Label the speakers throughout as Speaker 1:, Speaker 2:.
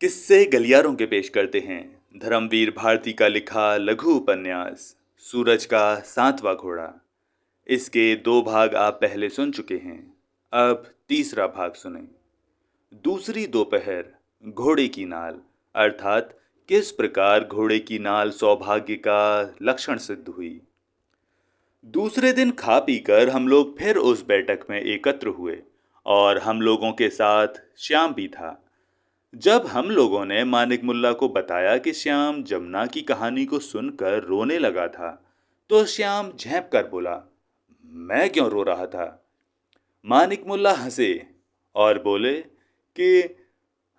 Speaker 1: किस्से गलियारों के पेश करते हैं धर्मवीर भारती का लिखा लघु उपन्यास सूरज का सातवां घोड़ा। इसके दो भाग आप पहले सुन चुके हैं। अब तीसरा भाग सुनें। दूसरी दोपहर। घोड़े की नाल अर्थात किस प्रकार घोड़े की नाल सौभाग्य का लक्षण सिद्ध हुई। दूसरे दिन खा पीकर हम लोग फिर उस बैठक में एकत्र हुए और हम लोगों के साथ श्याम भी था। जब हम लोगों ने मानिक मुल्ला को बताया कि श्याम जमुना की कहानी को सुनकर रोने लगा था, तो श्याम झेंप कर बोला, मैं क्यों रो रहा था। मानिक मुल्ला हंसे और बोले कि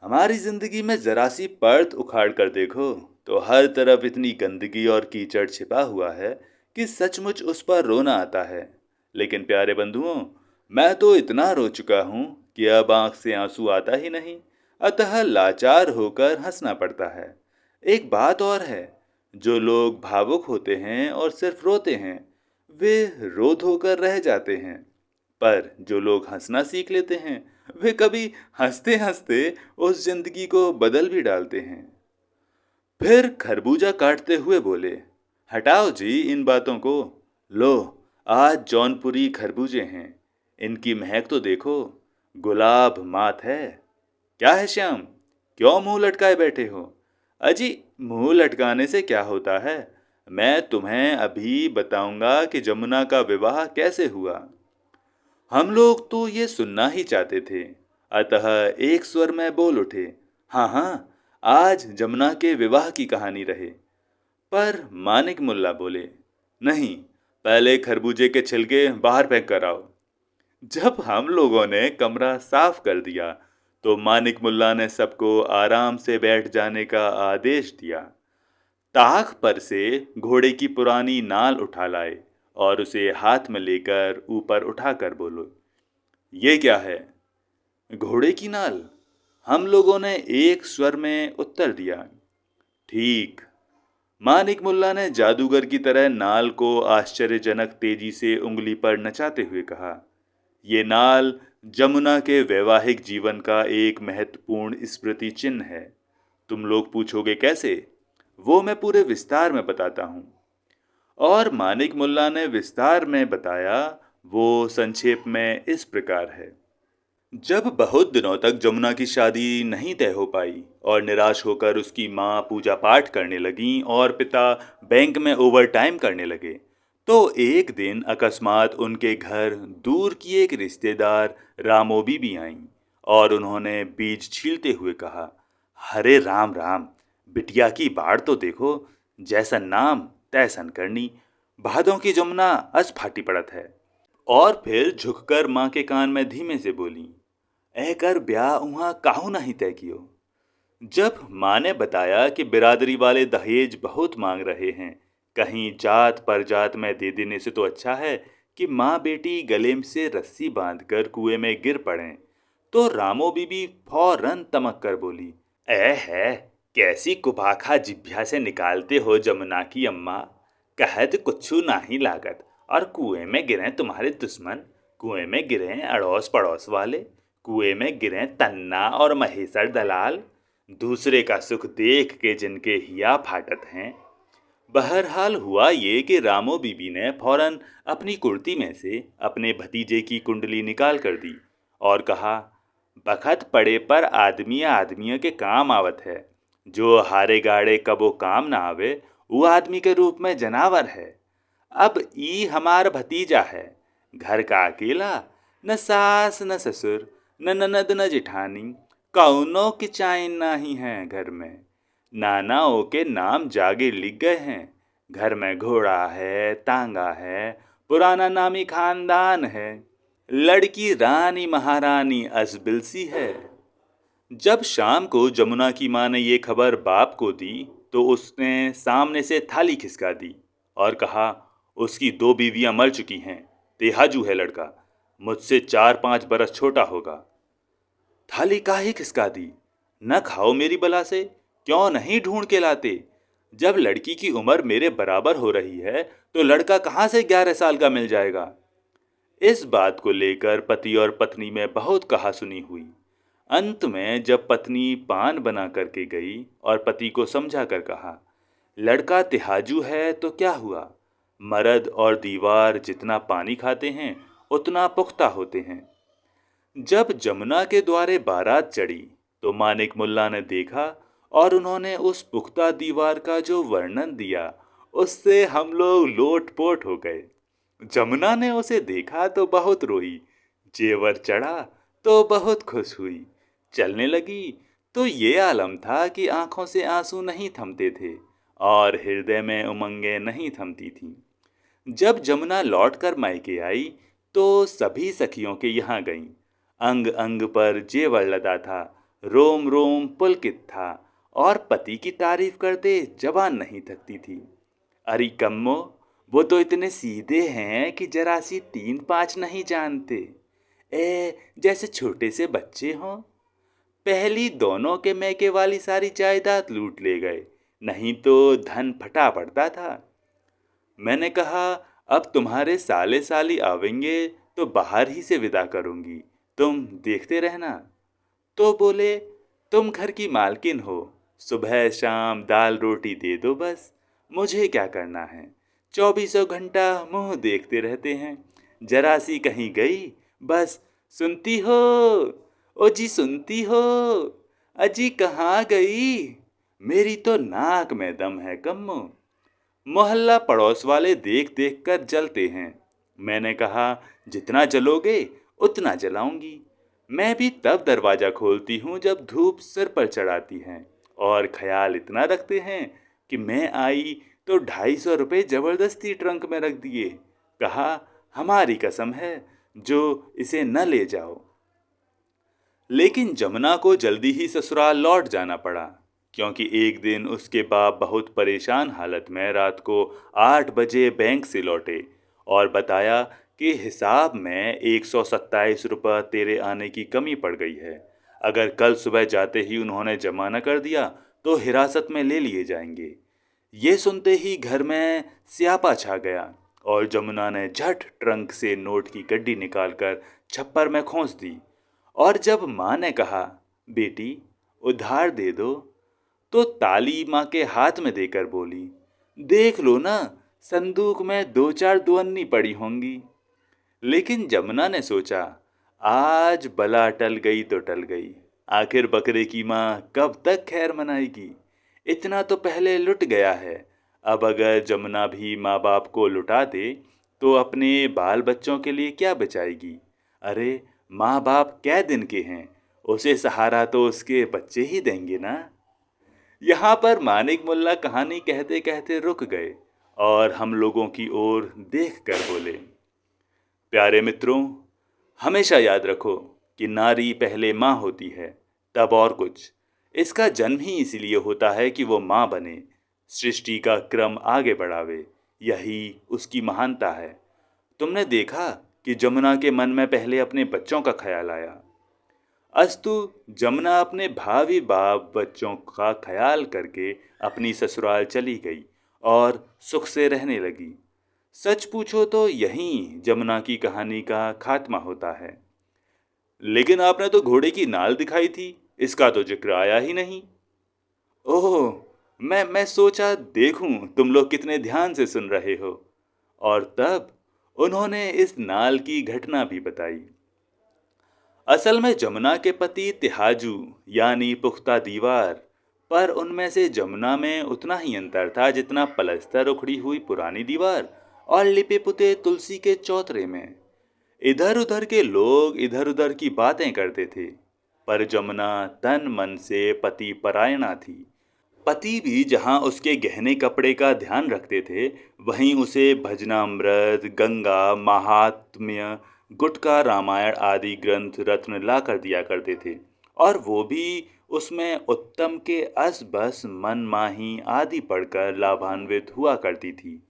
Speaker 1: हमारी जिंदगी में जरा सी परत उखाड़ कर देखो तो हर तरफ इतनी गंदगी और कीचड़ छिपा हुआ है कि सचमुच उस पर रोना आता है। लेकिन प्यारे बंधुओं, मैं तो इतना रो चुका हूं कि अब आंख से आंसू आता ही नहीं, अतः लाचार होकर हंसना पड़ता है। एक बात और है, जो लोग भावुक होते हैं और सिर्फ रोते हैं, वे रो धोकर रह जाते हैं। पर जो लोग हंसना सीख लेते हैं, वे कभी हंसते हंसते उस जिंदगी को बदल भी डालते हैं। फिर खरबूजा काटते हुए बोले, हटाओ जी इन बातों को। लो, आज जौनपुरी खरबूजे हैं, इनकी महक तो देखो, गुलाब मात है। क्या है श्याम, क्यों मुंह लटकाए बैठे हो। अजी, मुंह लटकाने से क्या होता है, मैं तुम्हें अभी बताऊंगा कि जमुना का विवाह कैसे हुआ। हम लोग तो ये सुनना ही चाहते थे, अतः एक स्वर में बोल उठे, हाँ हाँ, आज जमुना के विवाह की कहानी रहे। पर मानिक मुल्ला बोले, नहीं, पहले खरबूजे के छिलके बाहर फेंक कर आओ। जब हम लोगों ने कमरा साफ कर दिया, तो मानिक मुल्ला ने सबको आराम से बैठ जाने का आदेश दिया। ताक पर से घोड़े की पुरानी नाल उठा लाए और उसे हाथ में लेकर ऊपर उठाकर बोलो, ये क्या है। घोड़े की नाल, हम लोगों ने एक स्वर में उत्तर दिया। ठीक। मानिक मुल्ला ने जादूगर की तरह नाल को आश्चर्यजनक तेजी से उंगली पर नचाते हुए कहा, ये नाल जमुना के वैवाहिक जीवन का एक महत्वपूर्ण स्मृति चिन्ह है। तुम लोग पूछोगे कैसे, वो मैं पूरे विस्तार में बताता हूँ। और मानिक मुल्ला ने विस्तार में बताया। वो संक्षेप में इस प्रकार है। जब बहुत दिनों तक जमुना की शादी नहीं तय हो पाई और निराश होकर उसकी माँ पूजा पाठ करने लगी और पिता बैंक में ओवर टाइम करने लगे, तो एक दिन अकस्मात उनके घर दूर की एक रिश्तेदार रामो बीबी आईं और उन्होंने बीज छीलते हुए कहा, हरे राम राम, बिटिया की बाढ़ तो देखो, जैसन नाम तैसन करनी, भादों की जमुना अस फाटी पड़त है। और फिर झुककर माँ के कान में धीमे से बोली, ए कर ब्याह उहाँ काहू नहीं तय कियो। जब माँ ने बताया कि बिरादरी वाले दहेज बहुत मांग रहे हैं, कहीं जात पर जात में दे देने से तो अच्छा है कि माँ बेटी गले से रस्सी बांधकर कुएं में गिर पड़ें, तो रामो बीबी फौरन तमक कर बोली, ए है, कैसी कुभाखा जिभ्या से निकालते हो जमुना की अम्मा, कहत कुछू नहीं लागत और कुएं में गिरे तुम्हारे दुश्मन, कुएं में गिरे अड़ोस पड़ोस वाले, कुएं में गिरे तन्ना और महेसर दलाल, दूसरे का सुख देख के जिनके हिया फाटत हैं। बहरहाल हुआ ये कि रामो बीबी ने फौरन अपनी कुर्ती में से अपने भतीजे की कुंडली निकाल कर दी और कहा, बखत पड़े पर आदमी के काम आवत है, जो हारे गाड़े कबो काम ना आवे, वो आदमी के रूप में जनावर है। अब ई हमार भतीजा है, घर का अकेला, न सास न ससुर न ननद न जिठानी, कौनो की चाइन नहीं है घर में। नानाओं के नाम जागे लिख गए हैं, घर में घोड़ा है, तांगा है, पुराना नामी खानदान है, लड़की रानी महारानी असबिलसी है। जब शाम को जमुना की माँ ने ये खबर बाप को दी, तो उसने सामने से थाली खिसका दी और कहा, उसकी दो बीवियां मर चुकी हैं, तेहाजू है लड़का, मुझसे 4-5 बरस छोटा होगा। थाली काहे खिसका दी, न खाओ मेरी बला से, क्यों नहीं ढूंढ के लाते। जब लड़की की उम्र मेरे बराबर हो रही है, तो लड़का कहाँ से 11 साल का मिल जाएगा। इस बात को लेकर पति और पत्नी में बहुत कहासुनी हुई। अंत में जब पत्नी पान बना करके गई और पति को समझा कर कहा, लड़का तिहाजू है तो क्या हुआ, मर्द और दीवार जितना पानी खाते हैं उतना पुख्ता होते हैं। जब जमुना के द्वारे बारात चढ़ी तो मानिक मुल्ला ने देखा और उन्होंने उस पुख्ता दीवार का जो वर्णन दिया उससे हम लोग लोटपोट हो गए। जमुना ने उसे देखा तो बहुत रोई, जेवर चढ़ा तो बहुत खुश हुई, चलने लगी तो ये आलम था कि आंखों से आंसू नहीं थमते थे और हृदय में उमंगें नहीं थमती थीं। जब जमुना लौटकर मायके आई तो सभी सखियों के यहाँ गईं। अंग अंग पर जेवर लदा था, रोम रोम पुलकित था और पति की तारीफ करते जबान नहीं थकती थी। अरे कम्मो, वो तो इतने सीधे हैं कि जरा सी 3-5 नहीं जानते। जैसे छोटे से बच्चे हों। पहली दोनों के मैके वाली सारी जायदाद लूट ले गए, नहीं तो धन फटा पड़ता था। मैंने कहा, अब तुम्हारे साले साली आवेंगे तो बाहर ही से विदा करूंगी, तुम देखते रहना। तो बोले, तुम घर की मालकिन हो, सुबह शाम दाल रोटी दे दो बस, मुझे क्या करना है। 24 घंटा मुंह देखते रहते हैं, जरा सी कहीं गई बस, सुनती हो, ओ जी सुनती हो, अजी कहाँ गई, मेरी तो नाक में दम है कम्मो। मोहल्ला पड़ोस वाले देख देख कर जलते हैं। मैंने कहा, जितना जलोगे उतना जलाऊंगी। मैं भी तब दरवाज़ा खोलती हूँ जब धूप सिर पर चढ़ाती है, और ख्याल इतना रखते हैं कि मैं आई तो 250 रुपये ज़बरदस्ती ट्रंक में रख दिए। कहा, हमारी कसम है, जो इसे न ले जाओ। लेकिन जमुना को जल्दी ही ससुराल लौट जाना पड़ा, क्योंकि एक दिन उसके बाप बहुत परेशान हालत में रात को 8 बजे बैंक से लौटे और बताया कि हिसाब में 127 रुपये तेरे आने की कमी पड़ गई है। अगर कल सुबह जाते ही उन्होंने जमा न कर दिया तो हिरासत में ले लिए जाएंगे। ये सुनते ही घर में स्यापा छा गया और जमुना ने झट ट्रंक से नोट की गड्डी निकालकर छप्पर में खोस दी। और जब माँ ने कहा, बेटी उधार दे दो, तो ताली माँ के हाथ में देकर बोली, देख लो ना, संदूक में 2-4 दुअन्नी पड़ी होंगी। लेकिन जमुना ने सोचा, आज बला टल गई तो टल गई, आखिर बकरे की माँ कब तक खैर मनाएगी। इतना तो पहले लुट गया है, अब अगर जमुना भी माँ बाप को लुटा दे तो अपने बाल बच्चों के लिए क्या बचाएगी। अरे माँ बाप कै दिन के हैं, उसे सहारा तो उसके बच्चे ही देंगे ना। यहाँ पर मानिक मुल्ला कहानी कहते कहते रुक गए और हम लोगों की ओर देख कर बोले, प्यारे मित्रों, हमेशा याद रखो कि नारी पहले माँ होती है, तब और कुछ। इसका जन्म ही इसीलिए होता है कि वो माँ बने, सृष्टि का क्रम आगे बढ़ावे, यही उसकी महानता है। तुमने देखा कि जमुना के मन में पहले अपने बच्चों का ख्याल आया। अस्तु जमुना अपने भावी बाप बच्चों का ख्याल करके अपनी ससुराल चली गई और सुख से रहने लगी। सच पूछो तो यहीं जमुना की कहानी का खात्मा होता है। लेकिन आपने तो घोड़े की नाल दिखाई थी, इसका तो जिक्र आया ही नहीं। ओह, मैं सोचा देखूं तुम लोग कितने ध्यान से सुन रहे हो। और तब उन्होंने इस नाल की घटना भी बताई। असल में जमुना के पति तिहाजू यानी पुख्ता दीवार, पर उनमें से जमुना में उतना ही अंतर था जितना पलस्तर उखड़ी हुई पुरानी दीवार और लिपे पुते तुलसी के चौतरे में। इधर उधर के लोग इधर उधर की बातें करते थे, पर जमुना तन मन से पति परायणा थी। पति भी जहाँ उसके गहने कपड़े का ध्यान रखते थे, वहीं उसे भजनामृत, गंगा, महात्म्य, गुटका, रामायण आदि ग्रंथ रत्न ला कर दिया करते थे, और वो भी उसमें उत्तम के अस बस मन माही आदि पढ़कर लाभान्वित हुआ करती थी।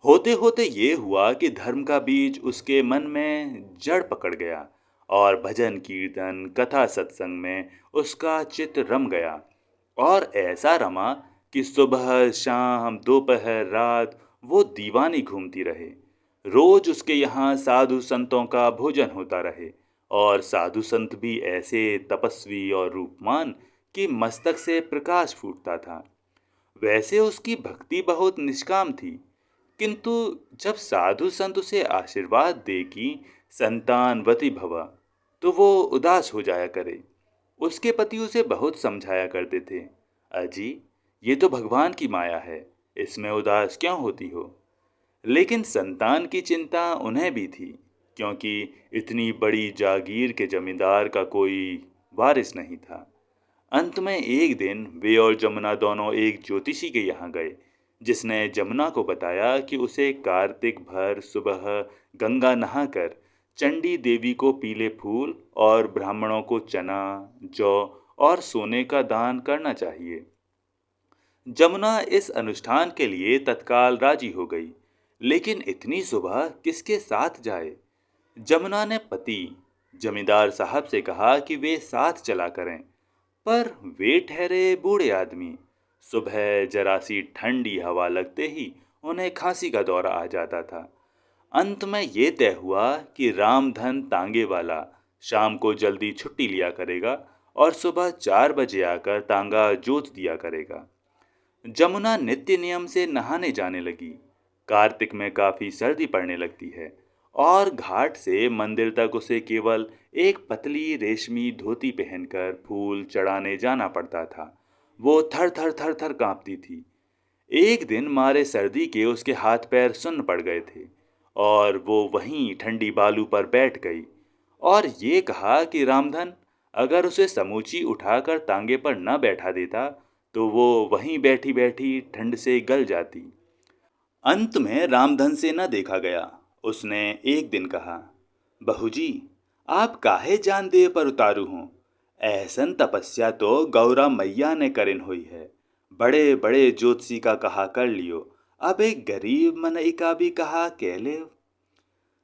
Speaker 1: होते होते ये हुआ कि धर्म का बीज उसके मन में जड़ पकड़ गया और भजन कीर्तन कथा सत्संग में उसका चित्त रम गया, और ऐसा रमा कि सुबह शाम दोपहर रात वो दीवानी घूमती रहे। रोज उसके यहाँ साधु संतों का भोजन होता रहे और साधु संत भी ऐसे तपस्वी और रूपमान कि मस्तक से प्रकाश फूटता था। वैसे उसकी भक्ति बहुत निष्काम थी, किंतु जब साधु संत उसे आशीर्वाद दे कि संतानवती भव, तो वो उदास हो जाया करे। उसके पति उसे बहुत समझाया करते थे, अजी, ये तो भगवान की माया है, इसमें उदास क्यों होती हो। लेकिन संतान की चिंता उन्हें भी थी, क्योंकि इतनी बड़ी जागीर के जमींदार का कोई वारिस नहीं था। अंत में एक दिन वे और जमुना दोनों एक ज्योतिषी के यहाँ गए, जिसने जमुना को बताया कि उसे कार्तिक भर सुबह गंगा नहाकर चंडी देवी को पीले फूल और ब्राह्मणों को चना, जौ और सोने का दान करना चाहिए। जमुना इस अनुष्ठान के लिए तत्काल राजी हो गई, लेकिन इतनी सुबह किसके साथ जाए। जमुना ने पति जमींदार साहब से कहा कि वे साथ चला करें, पर वे ठहरे बूढ़े आदमी। सुबह जरा सी ठंडी हवा लगते ही उन्हें खांसी का दौरा आ जाता था। अंत में ये तय हुआ कि रामधन तांगे वाला शाम को जल्दी छुट्टी लिया करेगा और सुबह 4 बजे आकर तांगा जोत दिया करेगा। जमुना नित्य नियम से नहाने जाने लगी। कार्तिक में काफी सर्दी पड़ने लगती है और घाट से मंदिर तक उसे केवल एक पतली रेशमी धोती पहनकर फूल चढ़ाने जाना पड़ता था। वो थर थर थर थर कांपती थी। एक दिन मारे सर्दी के उसके हाथ पैर सुन्न पड़ गए थे और वो वहीं ठंडी बालू पर बैठ गई और ये कहा कि रामधन अगर उसे समूची उठाकर तांगे पर न बैठा देता तो वो वहीं बैठी बैठी ठंड से गल जाती। अंत में रामधन से न देखा गया। उसने एक दिन कहा, बहू जी, आप काहे जान दे पर उतारू हों। ऐसन तपस्या तो गौरा मैया ने करिन हुई है। बड़े बड़े ज्योतिषी का कहा कर लियो, अब एक गरीब मनई का भी कहा कह ले।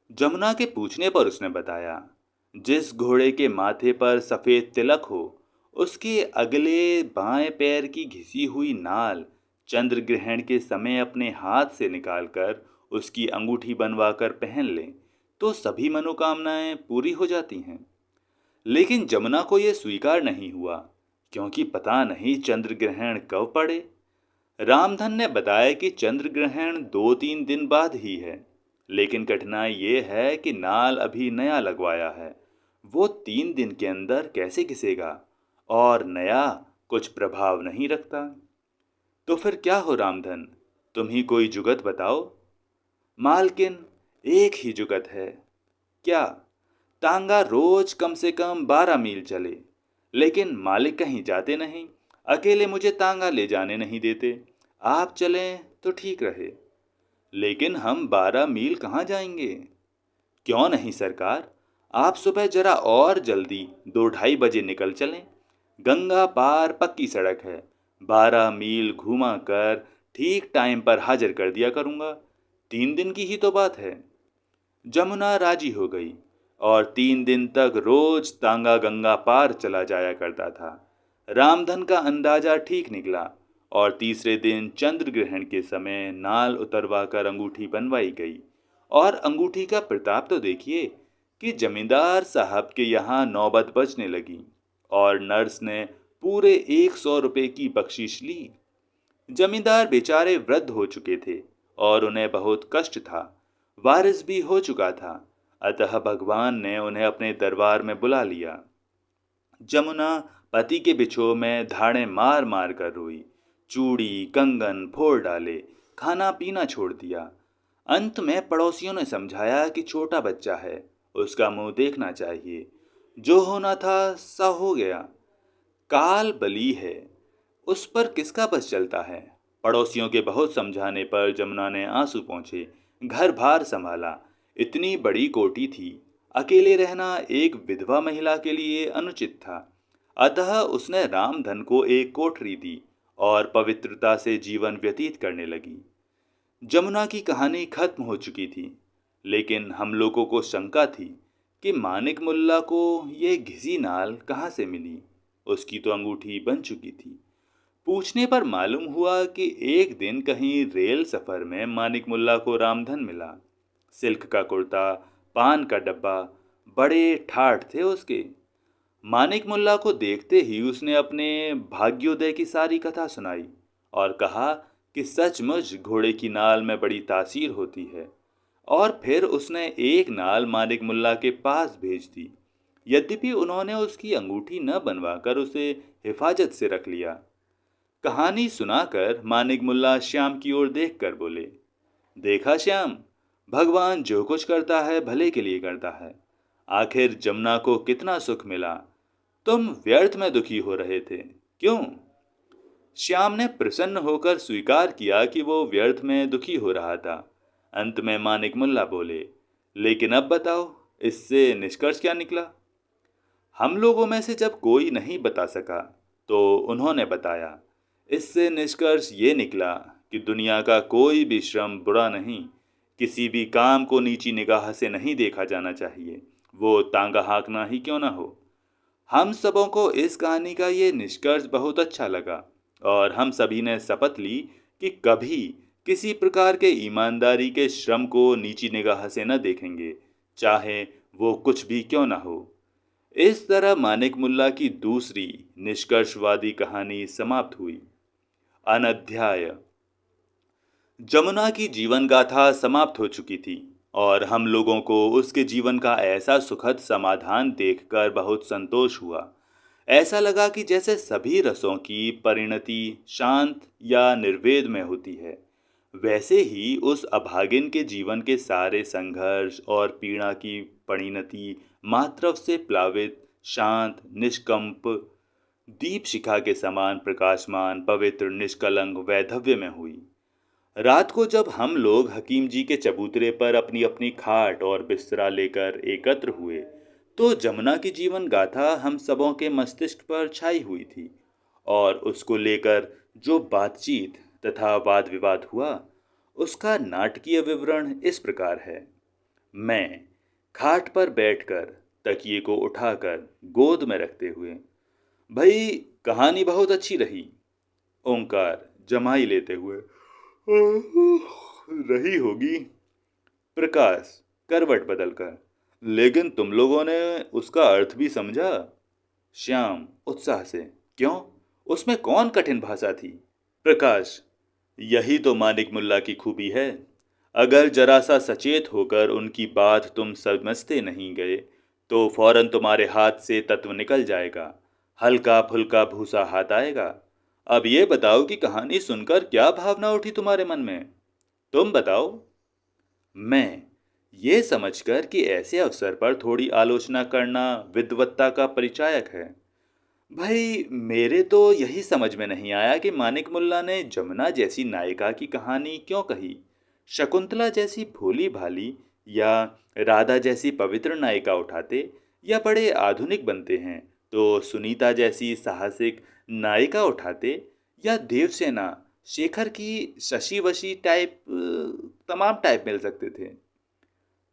Speaker 1: जमुना के पूछने पर उसने बताया, जिस घोड़े के माथे पर सफेद तिलक हो, उसके अगले बाएं पैर की घिसी हुई नाल चंद्र ग्रहण के समय अपने हाथ से निकालकर उसकी अंगूठी बनवाकर पहन लें तो सभी मनोकामनाएं पूरी हो जाती हैं। लेकिन जमुना को यह स्वीकार नहीं हुआ, क्योंकि पता नहीं चंद्र ग्रहण कब पड़े। रामधन ने बताया कि चंद्र ग्रहण 2-3 दिन बाद ही है, लेकिन कठिनाई ये है कि नाल अभी नया लगवाया है, वो 3 दिन के अंदर कैसे घिसेगा, और नया कुछ प्रभाव नहीं रखता। तो फिर क्या हो रामधन, तुम ही कोई जुगत बताओ। मालकिन, एक ही जुगत है। क्या? तांगा रोज कम से कम 12 मील चले, लेकिन मालिक कहीं जाते नहीं, अकेले मुझे तांगा ले जाने नहीं देते। आप चलें तो ठीक रहे। लेकिन हम 12 मील कहाँ जाएंगे। क्यों नहीं सरकार, आप सुबह जरा और जल्दी 2-2:30 बजे निकल चलें। गंगा पार पक्की सड़क है, 12 मील घुमा कर ठीक टाइम पर हाजिर कर दिया करूंगा। 3 दिन की ही तो बात है। जमुना राजी हो गई और 3 दिन तक रोज तांगा गंगा पार चला जाया करता था। रामधन का अंदाजा ठीक निकला और तीसरे दिन चंद्र ग्रहण के समय नाल उतरवा कर अंगूठी बनवाई गई। और अंगूठी का प्रताप तो देखिए कि जमींदार साहब के यहाँ नौबत बजने लगी और नर्स ने पूरे 100 रुपए की बख्शीश ली। जमींदार बेचारे वृद्ध हो चुके थे और उन्हें बहुत कष्ट था। वारिस भी हो चुका था, अतः भगवान ने उन्हें अपने दरबार में बुला लिया। जमुना पति के बिछोह में धाड़े मार मार कर रोई, चूड़ी कंगन फोड़ डाले, खाना पीना छोड़ दिया। अंत में पड़ोसियों ने समझाया कि छोटा बच्चा है, उसका मुंह देखना चाहिए। जो होना था सा हो गया। काल बली है, उस पर किसका बस चलता है। पड़ोसियों के बहुत समझाने पर जमुना ने आंसू पोंछे, घर भार संभाला। इतनी बड़ी कोठी थी, अकेले रहना एक विधवा महिला के लिए अनुचित था। अतः उसने रामधन को एक कोठरी दी और पवित्रता से जीवन व्यतीत करने लगी। जमुना की कहानी खत्म हो चुकी थी, लेकिन हम लोगों को शंका थी कि मानिक मुल्ला को ये घिसी नाल कहाँ से मिली। उसकी तो अंगूठी बन चुकी थी। पूछने पर मालूम हुआ कि एक दिन कहीं रेल सफर में मानिक मुल्ला को रामधन मिला। सिल्क का कुर्ता, पान का डब्बा, बड़े ठाठ थे उसके। मानिक मुल्ला को देखते ही उसने अपने भाग्योदय की सारी कथा सुनाई और कहा कि सचमुच घोड़े की नाल में बड़ी तासीर होती है। और फिर उसने एक नाल मानिक मुल्ला के पास भेज दी। यद्यपि उन्होंने उसकी अंगूठी न बनवाकर उसे हिफाजत से रख लिया। कहानी सुनाकर मानिक मुल्ला श्याम की ओर देखकर बोले, देखा श्याम, भगवान जो कुछ करता है भले के लिए करता है। आखिर जमुना को कितना सुख मिला, तुम व्यर्थ में दुखी हो रहे थे, क्यों? श्याम ने प्रसन्न होकर स्वीकार किया कि वो व्यर्थ में दुखी हो रहा था। अंत में मानिक मुल्ला बोले, लेकिन अब बताओ, इससे निष्कर्ष क्या निकला? हम लोगों में से जब कोई नहीं बता सका तो उन्होंने बताया, इससे निष्कर्ष ये निकला कि दुनिया का कोई भी श्रम बुरा नहीं। किसी भी काम को नीची निगाह से नहीं देखा जाना चाहिए, वो तांगा हाँकना ही क्यों ना हो। हम सबों को इस कहानी का ये निष्कर्ष बहुत अच्छा लगा और हम सभी ने शपथ ली कि कभी किसी प्रकार के ईमानदारी के श्रम को नीची निगाह से न देखेंगे, चाहे वो कुछ भी क्यों ना हो। इस तरह मानिक मुल्ला की दूसरी निष्कर्षवादी कहानी समाप्त हुई। अनध्याय। जमुना की जीवन गाथा समाप्त हो चुकी थी और हम लोगों को उसके जीवन का ऐसा सुखद समाधान देखकर बहुत संतोष हुआ। ऐसा लगा कि जैसे सभी रसों की परिणति शांत या निर्वेद में होती है, वैसे ही उस अभागिन के जीवन के सारे संघर्ष और पीड़ा की परिणति मातृ से प्लावित शांत निष्कंप दीप शिखा के समान प्रकाशमान पवित्र निष्कलंक वैधव्य में हुई। रात को जब हम लोग हकीम जी के चबूतरे पर अपनी अपनी खाट और बिस्तरा लेकर एकत्र हुए, तो जमुना की जीवन गाथा हम सबों के मस्तिष्क पर छाई हुई थी और उसको लेकर जो बातचीत तथा वाद विवाद हुआ, उसका नाटकीय विवरण इस प्रकार है। मैं खाट पर बैठकर तकिए को उठाकर गोद में रखते हुए, भाई कहानी बहुत अच्छी रही। ओंकार जमाई लेते हुए, रही होगी। प्रकाश करवट बदलकर, लेकिन तुम लोगों ने उसका अर्थ भी समझा? श्याम उत्साह से, क्यों, उसमें कौन कठिन भाषा थी? प्रकाश, यही तो मानिक मुल्ला की खूबी है। अगर जरा सा सचेत होकर उनकी बात तुम समझते नहीं गए तो फौरन तुम्हारे हाथ से तत्व निकल जाएगा, हल्का फुल्का भूसा हाथ आएगा। अब ये बताओ कि कहानी सुनकर क्या भावना उठी तुम्हारे मन में? तुम बताओ। मैं ये समझकर कि ऐसे अवसर पर थोड़ी आलोचना करना विद्वत्ता का परिचायक है। भाई मेरे तो यही समझ में नहीं आया कि मानिक मुल्ला ने जमुना जैसी नायिका की कहानी क्यों कही। शकुंतला जैसी भोली भाली या राधा जैसी पवित्र नायिका उठाते या बड़े आधुनिक बनते हैं तो सुनीता जैसी साहसिक नायिका उठाते, या देवसेना शेखर की शशि वशी टाइप तमाम टाइप मिल सकते थे।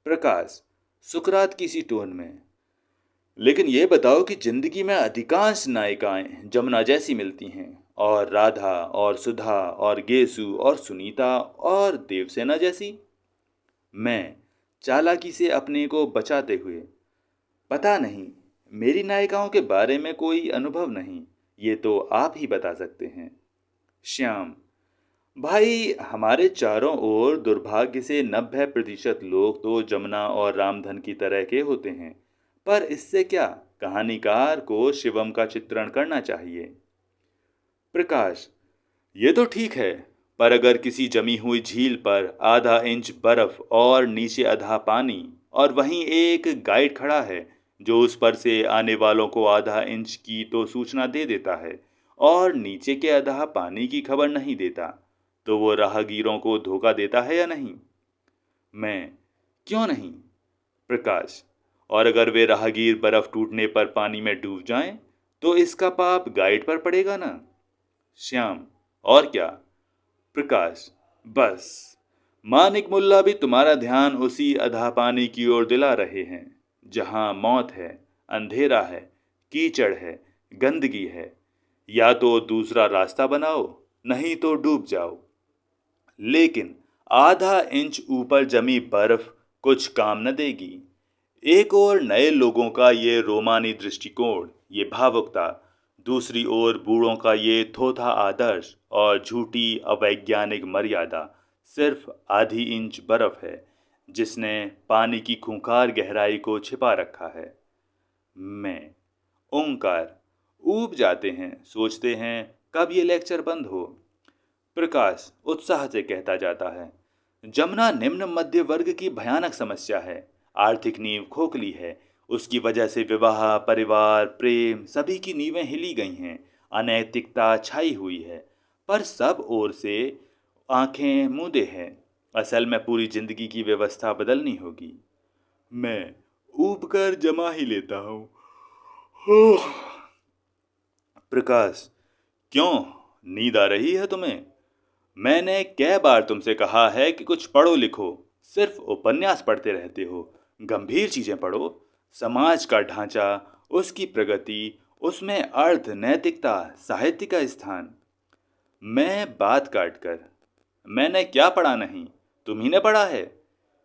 Speaker 1: प्रकाश सुकरात की सी टोन में, लेकिन ये बताओ कि जिंदगी में अधिकांश नायिकाएं जमुना जैसी मिलती हैं और राधा और सुधा और गेसु और सुनीता और देवसेना जैसी। मैं चालाकी से अपने को बचाते हुए, पता नहीं, मेरी नायिकाओं के बारे में कोई अनुभव नहीं, ये तो आप ही बता सकते हैं। श्याम, भाई हमारे चारों ओर दुर्भाग्य से 90% लोग तो जमुना और रामधन की तरह के होते हैं, पर इससे क्या, कहानीकार को शिवम का चित्रण करना चाहिए। प्रकाश, ये तो ठीक है, पर अगर किसी जमी हुई झील पर आधा इंच बर्फ और नीचे आधा पानी और वहीं एक गाइड खड़ा है जो उस पर से आने वालों को आधा इंच की तो सूचना दे देता है और नीचे के आधा पानी की खबर नहीं देता, तो वो राहगीरों को धोखा देता है या नहीं? मैं, क्यों नहीं? प्रकाश, और अगर वे राहगीर बर्फ टूटने पर पानी में डूब जाएं, तो इसका पाप गाइड पर पड़ेगा ना? श्याम, और क्या? प्रकाश, बस मानिक मुल्ला भी तुम्हारा ध्यान उसी अधा पानी की ओर दिला रहे हैं जहां मौत है, अंधेरा है, कीचड़ है, गंदगी है। या तो दूसरा रास्ता बनाओ, नहीं तो डूब जाओ। लेकिन आधा इंच ऊपर जमी बर्फ कुछ काम न देगी। एक ओर नए लोगों का ये रोमानी दृष्टिकोण, ये भावुकता, दूसरी ओर बूढ़ों का ये थोथा आदर्श और झूठी अवैज्ञानिक मर्यादा सिर्फ आधी इंच बर्फ है जिसने पानी की खूंखार गहराई को छिपा रखा है। मैं ओंकार ऊब जाते हैं, सोचते हैं कब ये लेक्चर बंद हो। प्रकाश उत्साह से कहता जाता है, जमुना निम्न मध्य वर्ग की भयानक समस्या है। आर्थिक नींव खोखली है। उसकी वजह से विवाह, परिवार, प्रेम सभी की नींवें हिली गई हैं। अनैतिकता छाई हुई है, पर सब ओर से आंखें मूंदे हैं। असल में पूरी जिंदगी की व्यवस्था बदलनी होगी। मैं ऊब कर जमा ही लेता हूँ। प्रकाश, क्यों, नींद आ रही है तुम्हें? मैंने कई बार तुमसे कहा है कि कुछ पढ़ो लिखो, सिर्फ उपन्यास पढ़ते रहते हो। गंभीर चीजें पढ़ो, समाज का ढांचा, उसकी प्रगति, उसमें अर्थ, नैतिकता, साहित्य का स्थान। मैं बात काट कर, मैंने क्या पढ़ा नहीं, तुम ही ने पढ़ा है।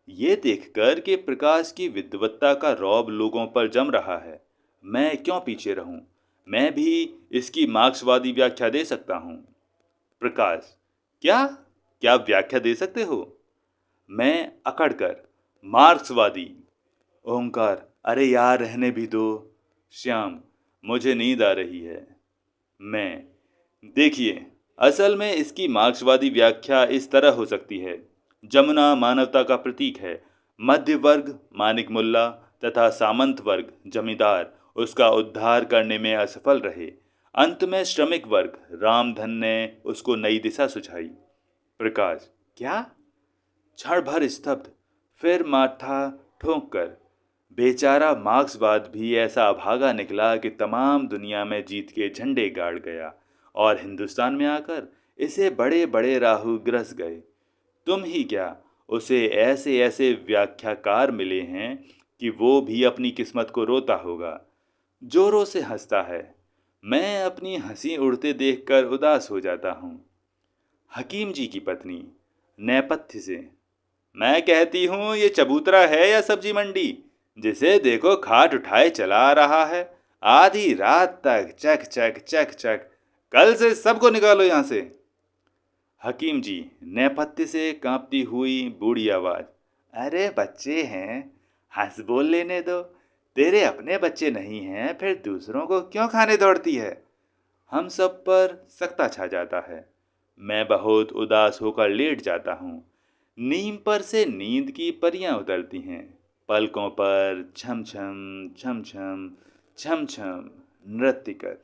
Speaker 1: ये देखकर कि प्रकाश की विद्वत्ता का रौब लोगों पर जम रहा है, मैं क्यों पीछे रहूं? मैं भी इसकी मार्क्सवादी व्याख्या दे सकता हूं। प्रकाश, क्या क्या व्याख्या दे सकते हो? मैं अकड़कर, मार्क्सवादी। ओंकार, अरे यार रहने भी दो। श्याम, मुझे नींद आ रही है। मैं, देखिए, असल में इसकी मार्क्सवादी व्याख्या इस तरह हो सकती है। जमुना मानवता का प्रतीक है। मध्य वर्ग मानिक मुल्ला तथा सामंत वर्ग जमींदार उसका उद्धार करने में असफल रहे। अंत में श्रमिक वर्ग रामधन ने उसको नई दिशा सुझाई। प्रकाश, क्या? क्षण भर स्तब्ध, फिर माथा ठोंक कर, बेचारा मार्क्सवाद भी ऐसा अभागा निकला कि तमाम दुनिया में जीत के झंडे गाड़ गया और हिंदुस्तान में आकर इसे बड़े बड़े राहु ग्रस गए। तुम ही क्या, उसे ऐसे ऐसे व्याख्याकार मिले हैं कि वो भी अपनी किस्मत को रोता होगा, जोरों से हंसता है। मैं अपनी हंसी उड़ते देखकर उदास हो जाता हूँ। हकीम जी की पत्नी नेपथ्य से, मैं कहती हूँ ये चबूतरा है या सब्जी मंडी, जिसे देखो खाट उठाए चला आ रहा है आधी रात तक, चक चक चक चक। कल से सबको निकालो यहाँ से। हकीम जी नेपथ्य से कांपती हुई बूढ़ी आवाज, अरे बच्चे हैं, हंस बोल लेने दो। तेरे अपने बच्चे नहीं हैं, फिर दूसरों को क्यों खाने दौड़ती है? हम सब पर सकता छा जाता है। मैं बहुत उदास होकर लेट जाता हूँ। नीम पर से नींद की परियां उतरती हैं, पलकों पर छम छम छम छम छम छम नृत्य कर।